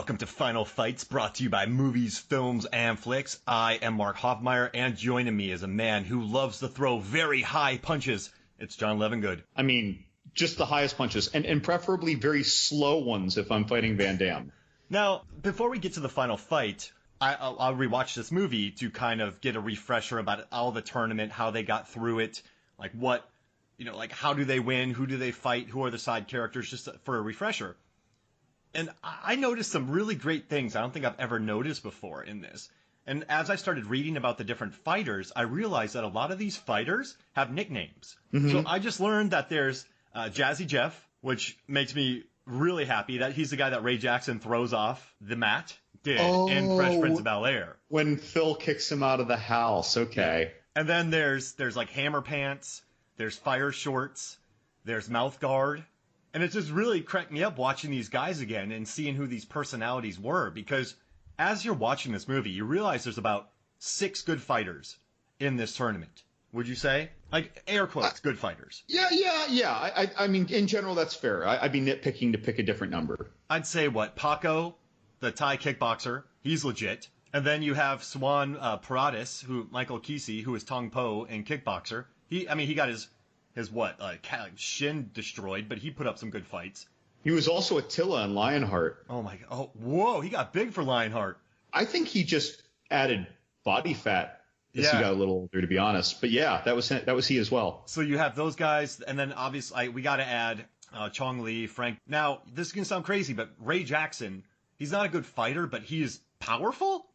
welcome to Final Fights, brought to you by Movies, Films, and Flicks. I am Mark Hoffmeyer, and joining me is a man who loves to throw very high punches. It's John Levingood. I mean, just the highest punches, and preferably very slow ones if I'm fighting Van Damme. Now, before we get to the final fight, I'll rewatch this movie to kind of get a refresher about all the tournament, how they got through it, like what, like how do they win, who do they fight, who are the side characters, just for a refresher. And I noticed some really great things I don't think I've ever noticed before in this. And as I started reading about the different fighters, I realized that a lot of these fighters have nicknames. Mm-hmm. So I just learned that there's Jazzy Jeff, which makes me really happy that he's the guy that Ray Jackson throws off the mat in Fresh Prince of Bel-Air. When Phil kicks him out of the house, okay. Yeah. And then there's like Hammer Pants, there's Fire Shorts, there's Mouth Guard. And it just really cracked me up watching these guys again and seeing who these personalities were. Because as you're watching this movie, you realize there's about 6 good fighters in this tournament. Would you say? Like, air quotes, good fighters. Yeah. I mean, in general, that's fair. I'd be nitpicking to pick a different number. I'd say, Paco, the Thai kickboxer, he's legit. And then you have Swan Paradis, Michael Kesey, who is Tong Po and kickboxer. He got his shin destroyed, but he put up some good fights. He was also Attila in Lionheart. Oh my god! Oh, whoa! He got big for Lionheart. I think he just added body fat as he got a little older, to be honest. But yeah, that was he as well. So you have those guys, and then obviously we got to add Chong Li, Frank. Now this is gonna sound crazy, but Ray Jackson, he's not a good fighter, but he is powerful.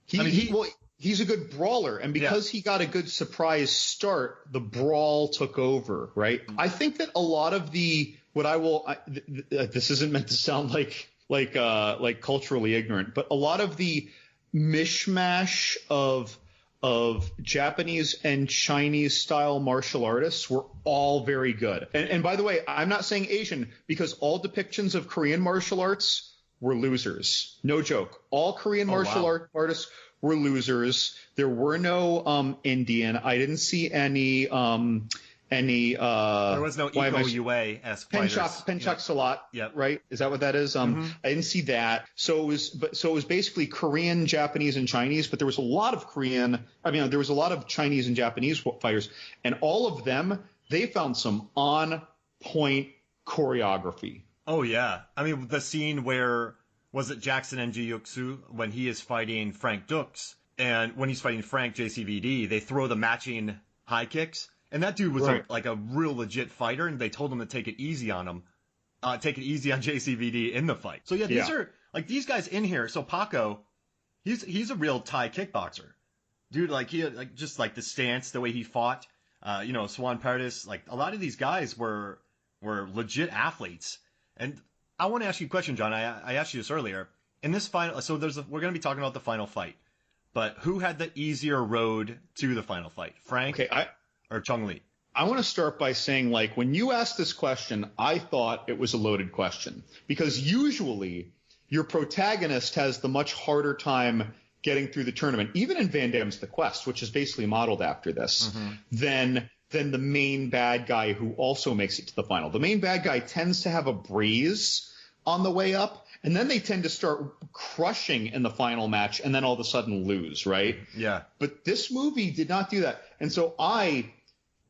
He's a good brawler, and because he got a good surprise start, the brawl took over, right? I think that a lot of this isn't meant to sound like culturally ignorant, but a lot of the mishmash of Japanese and Chinese style martial artists were all very good. And by the way, I'm not saying Asian, because all depictions of Korean martial arts were losers. No joke. All Korean martial art artists were losers. There were no Indian. I didn't see any there was no Iko Yue-esque fighters. Penchak Salat, right? Is that what that is? I didn't see that. So it was basically Korean, Japanese, and Chinese, but there was a lot of there was a lot of Chinese and Japanese fighters, and all of them, they found some on point choreography. Oh yeah. I mean, the scene where was it Jackson and Jiu-Jitsu when he is fighting Frank Dux, and when he's fighting Frank JCVD, they throw the matching high kicks. And that dude was like a real legit fighter, and they told him to take it easy on him, take it easy on JCVD in the fight. So these are like these guys in here. So Paco, he's a real Thai kickboxer, dude. Like he just like the stance, the way he fought. Swan Paradis, like a lot of these guys were legit athletes. And I want to ask you a question, John. I asked you this earlier. In this final, so we're going to be talking about the final fight, but who had the easier road to the final fight, Frank? Or Chong Li? I want to start by saying, like, when you asked this question, I thought it was a loaded question, because usually your protagonist has the much harder time getting through the tournament, even in Van Damme's The Quest, which is basically modeled after this, than the main bad guy who also makes it to the final. The main bad guy tends to have a breeze on the way up, and then they tend to start crushing in the final match and then all of a sudden lose, right? Yeah. But this movie did not do that. And so I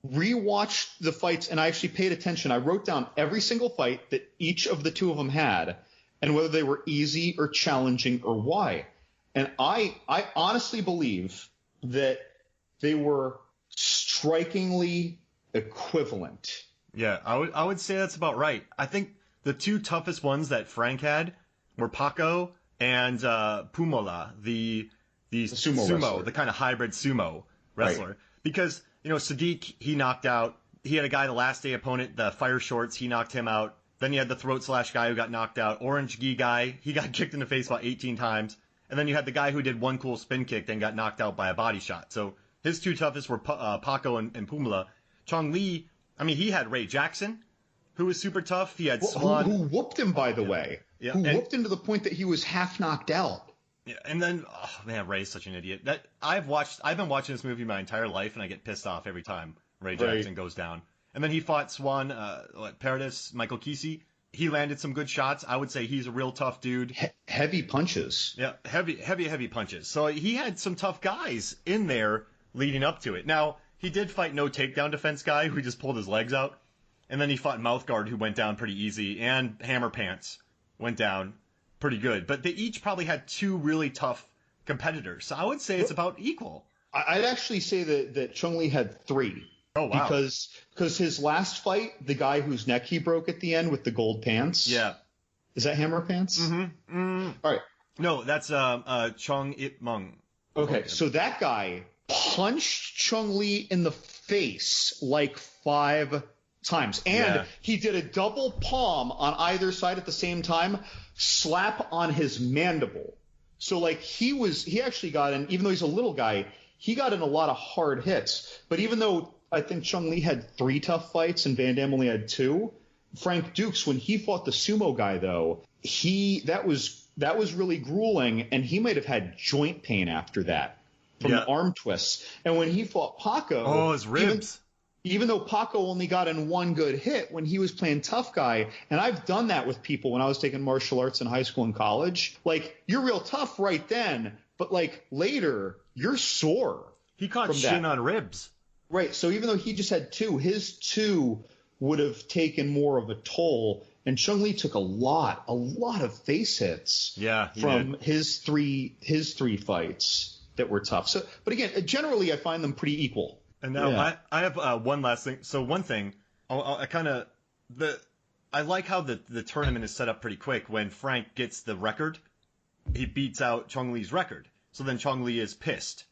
rewatched the fights, and I actually paid attention. I wrote down every single fight that each of the two of them had, and whether they were easy or challenging or why. And I honestly believe that they were strikingly equivalent. Yeah, I would say that's about right. I think the two toughest ones that Frank had were Paco and Pumola, the sumo, the kind of hybrid sumo wrestler. Right. Because Sadiq, he knocked out. He had a guy, the last day opponent, the Fire Shorts. He knocked him out. Then you had the throat slash guy who got knocked out. Orange Gi guy, he got kicked in the face about 18 times. And then you had the guy who did one cool spin kick, then got knocked out by a body shot. So his two toughest were Paco and Pumola. Chong Li, he had Ray Jackson, who was super tough. He had Swan. Who whooped him, by the way. Yeah. Whooped him to the point that he was half knocked out. Yeah, and then, Ray's such an idiot. I've been watching this movie my entire life, and I get pissed off every time Ray Jackson goes down. And then he fought Swan, Paradis, Michael Kesey. he landed some good shots. I would say he's a real tough dude. Heavy punches. Yeah, heavy punches. So he had some tough guys in there leading up to it. Now, he did fight no takedown defense guy who just pulled his legs out. And then he fought Mouthguard, who went down pretty easy, and Hammer Pants went down pretty good. But they each probably had two really tough competitors. So I would say it's about equal. I'd actually say that Chong Li had 3. Oh, wow. Because his last fight, the guy whose neck he broke at the end with the gold pants. Yeah. Is that Hammer Pants? Mm-hmm. Mm. All right. No, that's Chong Ip Mung. Okay, so that guy punched Chong Li in the face like 5 times. And he did a double palm on either side at the same time, slap on his mandible. So like he actually got in, even though he's a little guy, he got in a lot of hard hits. But even though I think Chong Li had 3 tough fights and Van Damme only had 2, Frank Dux, when he fought the sumo guy though, that was really grueling, and he might have had joint pain after that from the arm twists. And when he fought Paco, his ribs. Even though Paco only got in 1 good hit when he was playing tough guy, and I've done that with people when I was taking martial arts in high school and college, like, you're real tough right then, but, like, later, you're sore. He caught shin on ribs. Right, so even though he just had 2, his 2 would have taken more of a toll, and Chong Li took a lot of face hits from his three fights that were tough. So, but again, generally I find them pretty equal. And now I have one last thing. So one thing, I like how the tournament is set up pretty quick. When Frank gets the record, he beats out Chong Li's record. So then Chong Li is pissed.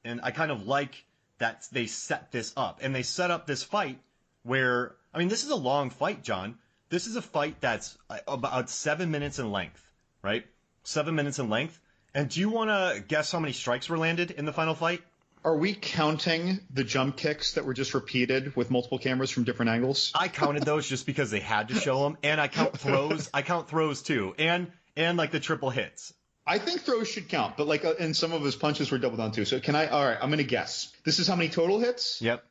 And I kind of like that they set this up. And they set up this fight where, I mean, this is a long fight, John. This is a fight that's about 7 minutes in length, right? 7 minutes in length. And do you want to guess how many strikes were landed in the final fight? Are we counting the jump kicks that were just repeated with multiple cameras from different angles? I counted those just because they had to show them, and I count throws. I count throws too, and like the triple hits. I think throws should count, but like, and some of his punches were doubled on too. So can I? All right, I'm gonna guess. This is how many total hits? Yep.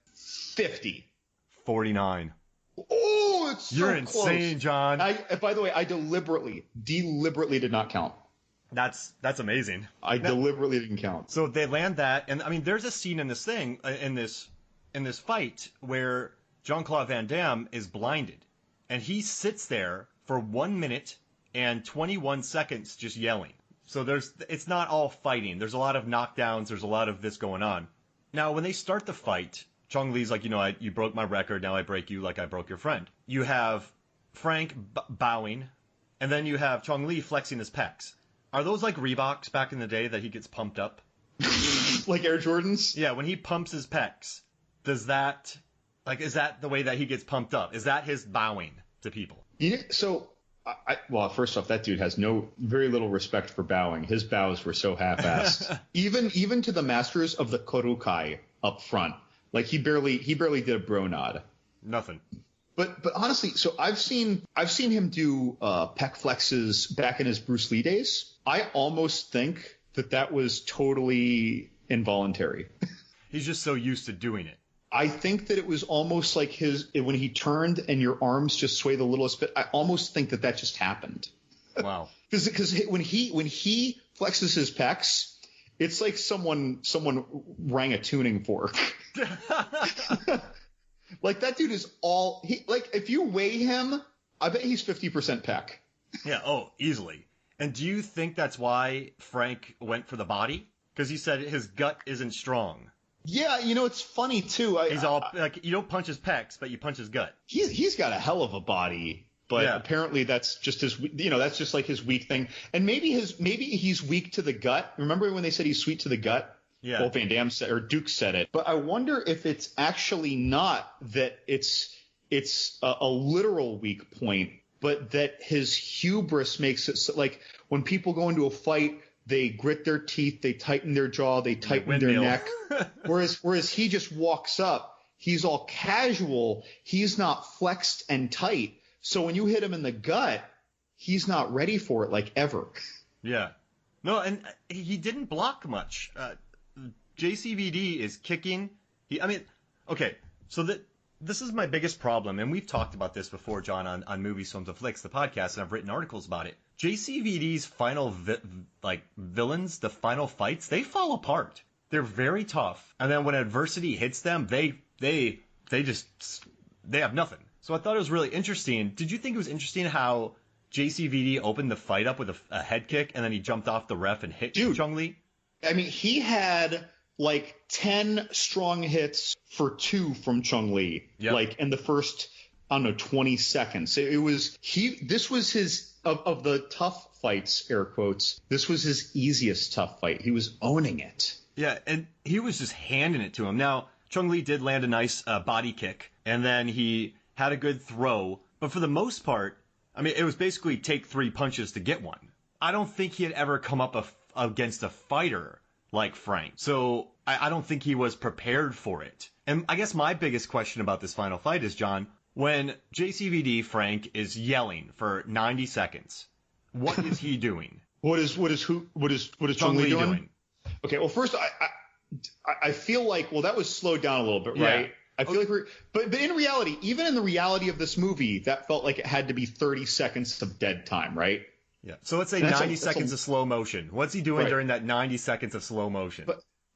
50. 49. Oh, it's so You're insane, close. John. By the way, I deliberately did not count. That's amazing. I deliberately didn't count. So they land that, and I mean, there's a scene in this thing, in this fight, where Jean-Claude Van Damme is blinded, and he sits there for 1 minute and 21 seconds just yelling. So it's not all fighting. There's a lot of knockdowns. There's a lot of this going on. Now, when they start the fight, Chong Li's like, you broke my record. Now I break you like I broke your friend. You have Frank bowing, and then you have Chong Li flexing his pecs. Are those like Reeboks back in the day that he gets pumped up? Like Air Jordans? Yeah, when he pumps his pecs, is that the way that he gets pumped up? Is that his bowing to people? So, well, first off, that dude has very little respect for bowing. His bows were so half-assed. even to the masters of the Korukai up front. Like, he barely did a bro nod. Nothing. But honestly, so I've seen him do pec flexes back in his Bruce Lee days. I almost think that was totally involuntary. He's just so used to doing it. I think that it was almost like when he turned and your arms just sway the littlest bit. I almost think that just happened. Wow. Because when he flexes his pecs, it's like someone rang a tuning fork. Like, that dude is if you weigh him, I bet he's 50% pec. Yeah, easily. And do you think that's why Frank went for the body? Because he said his gut isn't strong. Yeah, it's funny too. He's all like, you don't punch his pecs, but you punch his gut. He's got a hell of a body, but apparently that's just that's just like his weak thing. And maybe he's weak to the gut. Remember when they said he's sweet to the gut? Yeah. Well, Van Damme said, or Duke said it. But I wonder if it's actually not that it's a literal weak point, but that his hubris makes it so, like, when people go into a fight, they grit their teeth, they tighten their jaw, they tighten their neck. Whereas he just walks up, he's all casual, he's not flexed and tight. So when you hit him in the gut, he's not ready for it, like, ever. Yeah. No, and he didn't block much. JCVD is kicking. So this is my biggest problem, and we've talked about this before, John, on Movies, Films, and Flicks, the podcast, and I've written articles about it. JCVD's final villains, the final fights, they fall apart. They're very tough, and then when adversity hits them, they have nothing. So I thought it was really interesting. Did you think it was interesting how JCVD opened the fight up with a head kick, and then he jumped off the ref and hit Chong Li? I mean, he had like 10 strong hits for 2 from Chong Li, like in the first, I don't know, 20 seconds. This was his, of the tough fights, air quotes, this was his easiest tough fight. He was owning it. Yeah, and he was just handing it to him. Now, Chong Li did land a nice body kick, and then he had a good throw, but for the most part, I mean, it was basically take 3 punches to get one. I don't think he had ever come up against a fighter like Frank. So I don't think he was prepared for it. And I guess my biggest question about this final fight is, John, when JCVD Frank is yelling for 90 seconds, what is he doing? What is Chong Li doing? Okay, well, first, I feel like, well, that was slowed down a little bit, right? Yeah. I feel like but in reality, even in the reality of this movie, that felt like it had to be 30 seconds of dead time, right? Yeah. So let's say 90 seconds of slow motion. What's he doing during that 90 seconds of slow motion?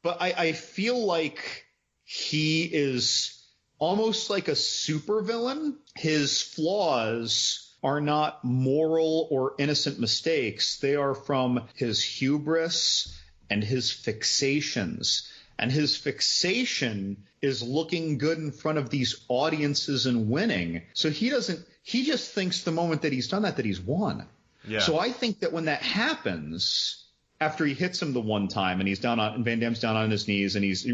But I feel like he is almost like a supervillain. His flaws are not moral or innocent mistakes. They are from his hubris and his fixations. And his fixation is looking good in front of these audiences and winning. So he just thinks the moment that he's done that he's won. Yeah. So I think that when that happens, after he hits him the one time and and Van Damme's down on his knees and he's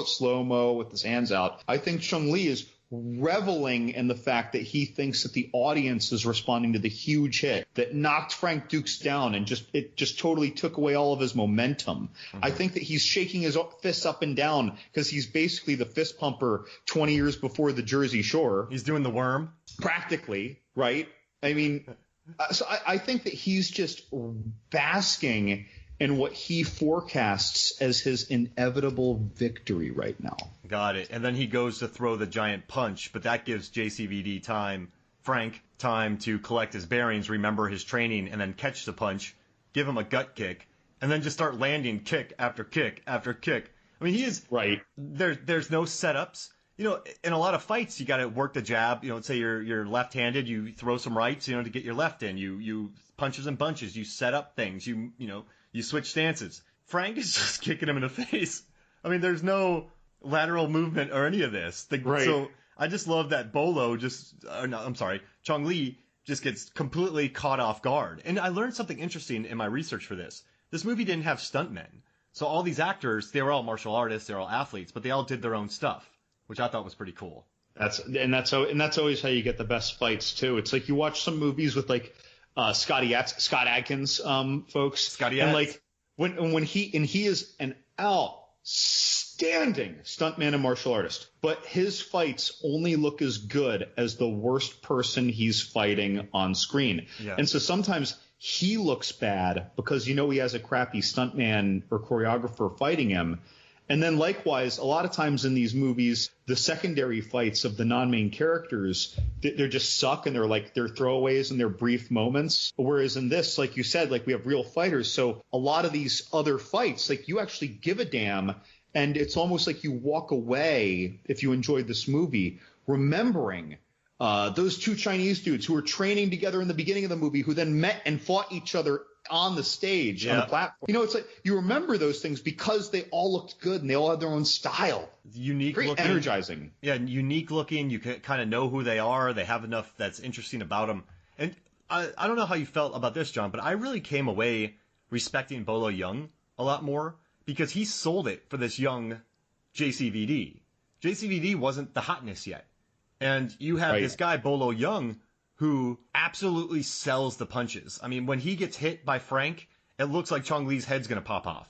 slow-mo with his hands out, I think Chong Li is reveling in the fact that he thinks that the audience is responding to the huge hit that knocked Frank Dux down and it just totally took away all of his momentum. Mm-hmm. I think that he's shaking his fists up and down because he's basically the fist pumper 20 years before the Jersey Shore. He's doing the worm. Practically, right? I mean, so I think that he's just basking in what he forecasts as his inevitable victory right now. Got it. And then he goes to throw the giant punch, but that gives JCVD Frank time to collect his bearings, remember his training, and then catch the punch, give him a gut kick, and then just start landing kick after kick after kick. I mean, he is right. There's no setups. You know, in a lot of fights, you got to work the jab. You know, let's say you're left-handed, you throw some rights, to get your left in. You punches and bunches. You set up things. You switch stances. Frank is just kicking him in the face. I mean, there's no lateral movement or any of this. Right. So I just love that Chong Li just gets completely caught off guard. And I learned something interesting in my research for this. This movie didn't have stuntmen. So all these actors, they were all martial artists, they were all athletes, but they all did their own stuff, which I thought was pretty cool. That's always how you get the best fights too. It's like you watch some movies with like Scott Adkins folks. Scotty and like when he is an outstanding stuntman and martial artist, but his fights only look as good as the worst person he's fighting on screen. Yeah. And so sometimes he looks bad because he has a crappy stuntman or choreographer fighting him. And then likewise, a lot of times in these movies, the secondary fights of the non-main characters, they're just suck and they're throwaways and they're brief moments. Whereas in this, like you said, like we have real fighters. So a lot of these other fights, like you actually give a damn. And it's almost like you walk away, if you enjoyed this movie, remembering those 2 Chinese dudes who were training together in the beginning of the movie, who then met and fought each other on the stage, on the platform. It's like you remember those things because they all looked good and they all had their own style. Unique looking. Energizing. Yeah, unique looking. You can kind of know who they are. They have enough that's interesting about them. And I don't know how you felt about this, John, but I really came away respecting Bolo Yeung a lot more because he sold it for this young JCVD. JCVD wasn't the hotness yet. And you have this guy, Bolo Yeung, who absolutely sells the punches. I mean, when he gets hit by Frank, it looks like Chong Li's head's going to pop off.